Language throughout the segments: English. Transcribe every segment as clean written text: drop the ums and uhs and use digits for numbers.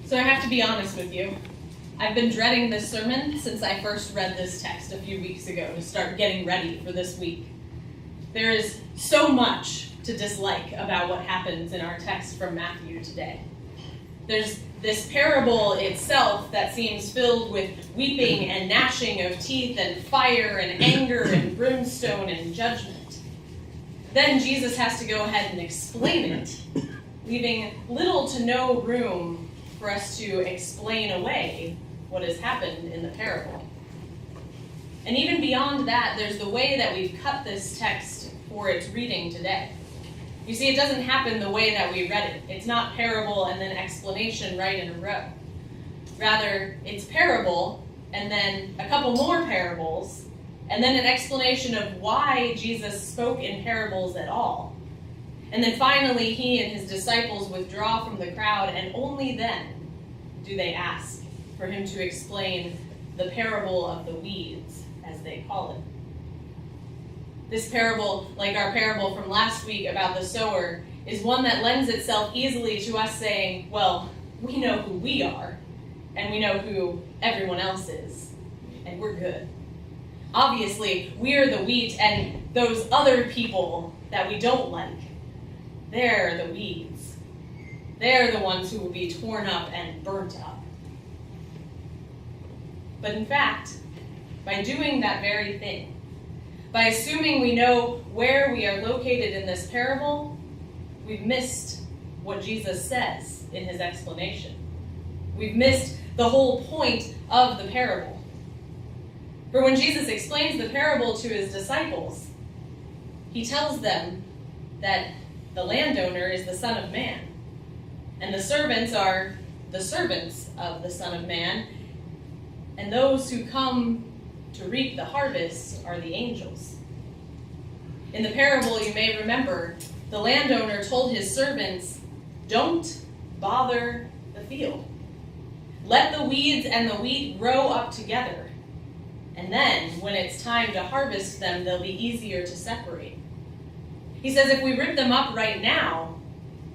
So I have to be honest with you. I've been dreading this sermon since I first read this text a few weeks ago to start getting ready for this week. There is so much to dislike about what happens in our text from Matthew today. There's this parable itself that seems filled with weeping and gnashing of teeth and fire and anger and brimstone and judgment. Then Jesus has to go ahead and explain it, leaving little to no room for us to explain away what has happened in the parable. And even beyond that, there's the way that we've cut this text for its reading today. You see, it doesn't happen the way that we read it. It's not parable and then explanation right in a row. Rather, it's parable and then a couple more parables and then an explanation of why Jesus spoke in parables at all. And then finally, he and his disciples withdraw from the crowd, and only then do they ask for him to explain the parable of the weeds, as they call it. This parable, like our parable from last week about the sower, is one that lends itself easily to us saying, well, we know who we are, and we know who everyone else is, and we're good. Obviously, we're the wheat, and those other people that we don't like, they're the weeds. They're the ones who will be torn up and burnt up. But in fact, by doing that very thing, by assuming we know where we are located in this parable, we've missed what Jesus says in his explanation. We've missed the whole point of the parable. For when Jesus explains the parable to his disciples, he tells them that the landowner is the Son of Man, and the servants are the servants of the Son of Man, and those who come to reap the harvest are the angels. In the parable, you may remember, the landowner told his servants, "Don't bother the field. Let the weeds and the wheat grow up together, and then, when it's time to harvest them, they'll be easier to separate." He says if we rip them up right now,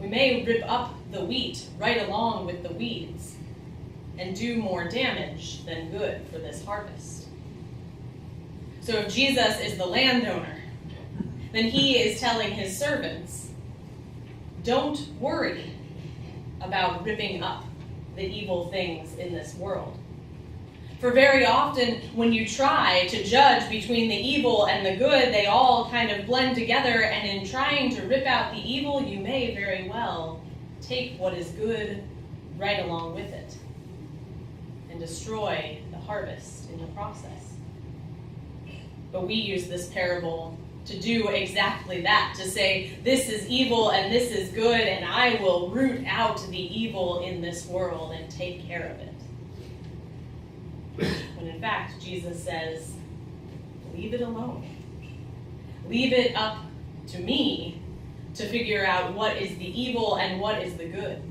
we may rip up the wheat right along with the weeds and do more damage than good for this harvest. So if Jesus is the landowner, then he is telling his servants, don't worry about ripping up the evil things in this world. For very often, when you try to judge between the evil and the good, they all kind of blend together, and in trying to rip out the evil, you may very well take what is good right along with it and destroy the harvest in the process. But we use this parable to do exactly that, to say, this is evil and this is good, and I will root out the evil in this world and take care of it. When in fact, Jesus says, leave it alone. Leave it up to me to figure out what is the evil and what is the good.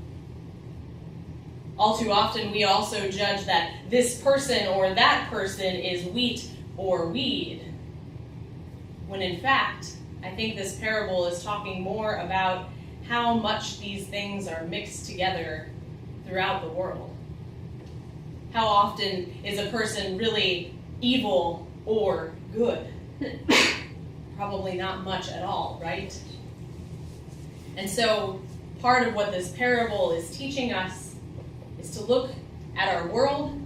All too often, we also judge that this person or that person is wheat or weed, when in fact, I think this parable is talking more about how much these things are mixed together throughout the world. How often is a person really evil or good? Probably not much at all, right? And so part of what this parable is teaching us is to look at our world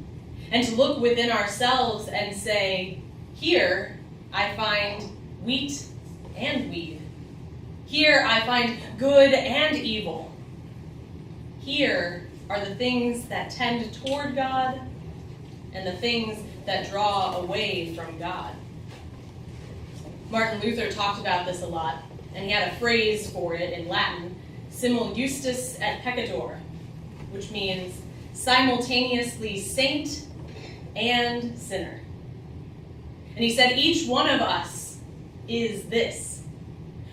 and to look within ourselves and say, here I find wheat and weed. Here I find good and evil. Here are the things that tend toward God and the things that draw away from God. Martin Luther talked about this a lot, and he had a phrase for it in Latin, simul justus et peccator, which means simultaneously saint and sinner. And he said each one of us is this.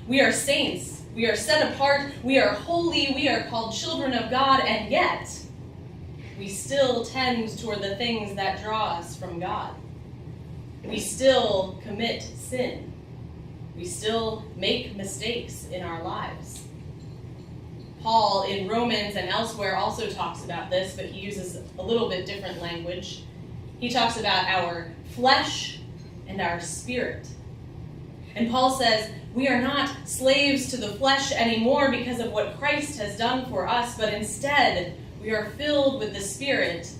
We are saints. We are set apart, we are holy, we are called children of God, and yet we still tend toward the things that draw us from God. We still commit sin. We still make mistakes in our lives. Paul in Romans and elsewhere also talks about this, but he uses a little bit different language. He talks about our flesh and our spirit. And Paul says, we are not slaves to the flesh anymore because of what Christ has done for us, but instead we are filled with the Spirit,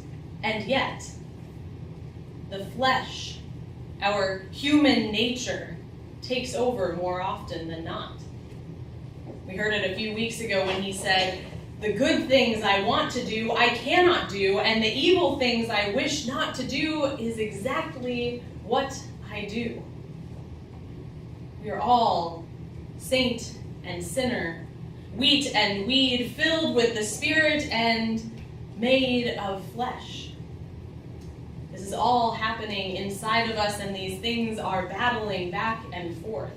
and yet the flesh, our human nature, takes over more often than not. We heard it a few weeks ago when he said, the good things I want to do, I cannot do, and the evil things I wish not to do is exactly what I do. We are all saint and sinner, wheat and weed, filled with the Spirit and made of flesh. This is all happening inside of us, and these things are battling back and forth.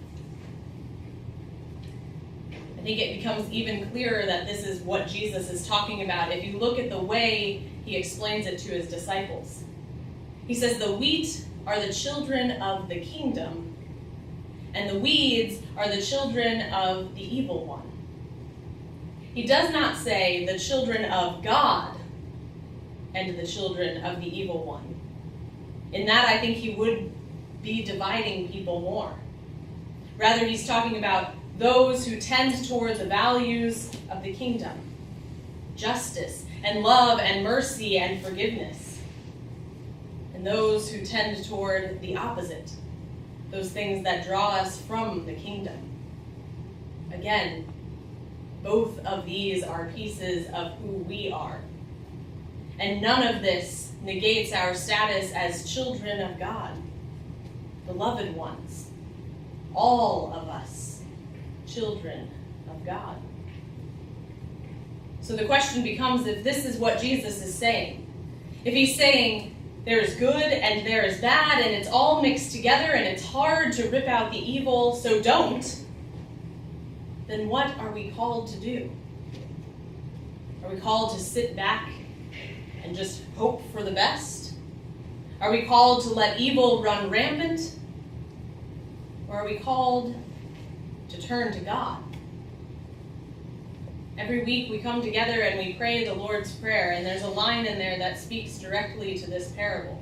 I think it becomes even clearer that this is what Jesus is talking about if you look at the way he explains it to his disciples. He says the wheat are the children of the kingdom, and the weeds are the children of the evil one. He does not say the children of God and the children of the evil one. In that, I think he would be dividing people more. Rather, he's talking about those who tend toward the values of the kingdom, justice and love and mercy and forgiveness, and those who tend toward the opposite, those things that draw us from the kingdom. Again, both of these are pieces of who we are. And none of this negates our status as children of God, beloved ones, all of us, children of God. So the question becomes, if this is what Jesus is saying, if he's saying there is good and there is bad and it's all mixed together and it's hard to rip out the evil, so don't, then what are we called to do? Are we called to sit back and just hope for the best? Are we called to let evil run rampant? Or are we called to turn to God? Every week we come together and we pray the Lord's Prayer, and there's a line in there that speaks directly to this parable.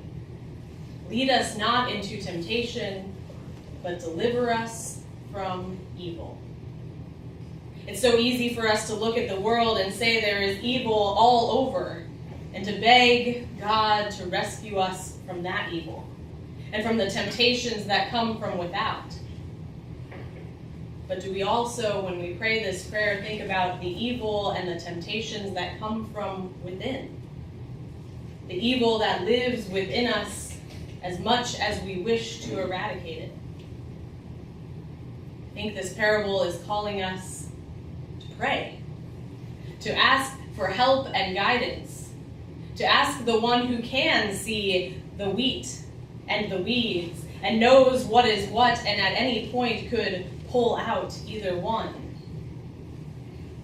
Lead us not into temptation, but deliver us from evil. It's so easy for us to look at the world and say there is evil all over, and to beg God to rescue us from that evil and from the temptations that come from without. But do we also, when we pray this prayer, think about the evil and the temptations that come from within? The evil that lives within us as much as we wish to eradicate it. I think this parable is calling us to pray, to ask for help and guidance, to ask the one who can see the wheat and the weeds and knows what is what and at any point could pull out either one.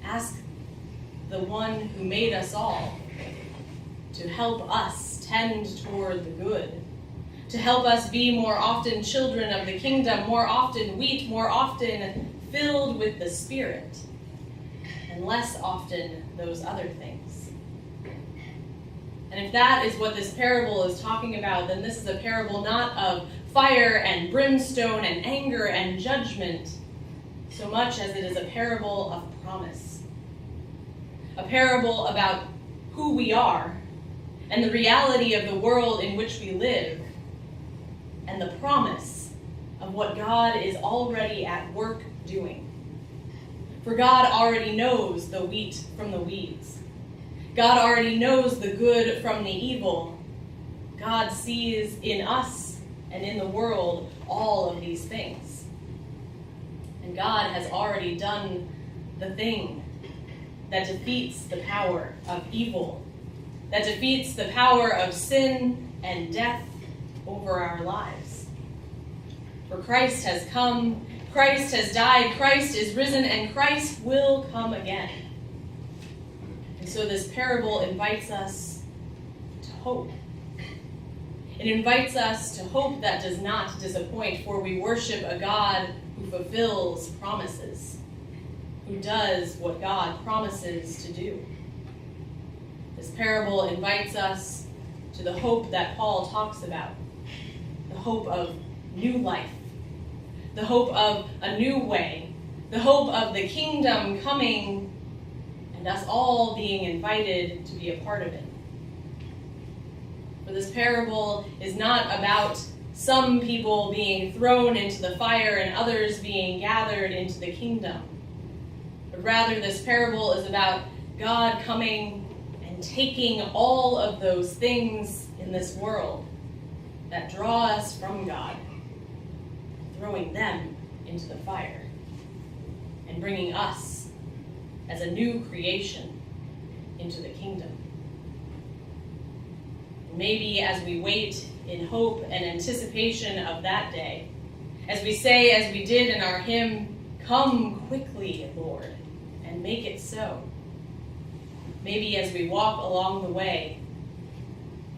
Ask the one who made us all to help us tend toward the good, to help us be more often children of the kingdom, more often wheat, more often filled with the Spirit, and less often those other things. And if that is what this parable is talking about, then this is a parable not of fire and brimstone and anger and judgment, so much as it is a parable of promise. A parable about who we are and the reality of the world in which we live, and the promise of what God is already at work doing. For God already knows the wheat from the weeds. God already knows the good from the evil. God sees in us and in the world all of these things. And God has already done the thing that defeats the power of evil, that defeats the power of sin and death over our lives. For Christ has come, Christ has died, Christ is risen, and Christ will come again. And so this parable invites us to hope. It invites us to hope that does not disappoint, for we worship a God who fulfills promises, who does what God promises to do. This parable invites us to the hope that Paul talks about, the hope of new life, the hope of a new way, the hope of the kingdom coming and us all being invited to be a part of it. For this parable is not about some people being thrown into the fire and others being gathered into the kingdom. But rather, this parable is about God coming and taking all of those things in this world that draw us from God, throwing them into the fire, and bringing us as a new creation into the kingdom. Maybe as we wait in hope and anticipation of that day, as we say, as we did in our hymn, "Come quickly, Lord, and make it so." Maybe as we walk along the way,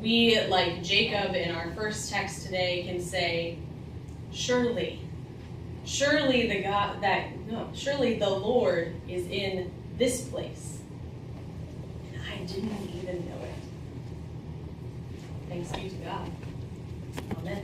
we, like Jacob in our first text today, can say, surely the Lord is in this place, and I didn't even know it. Thanks be to God. Amen.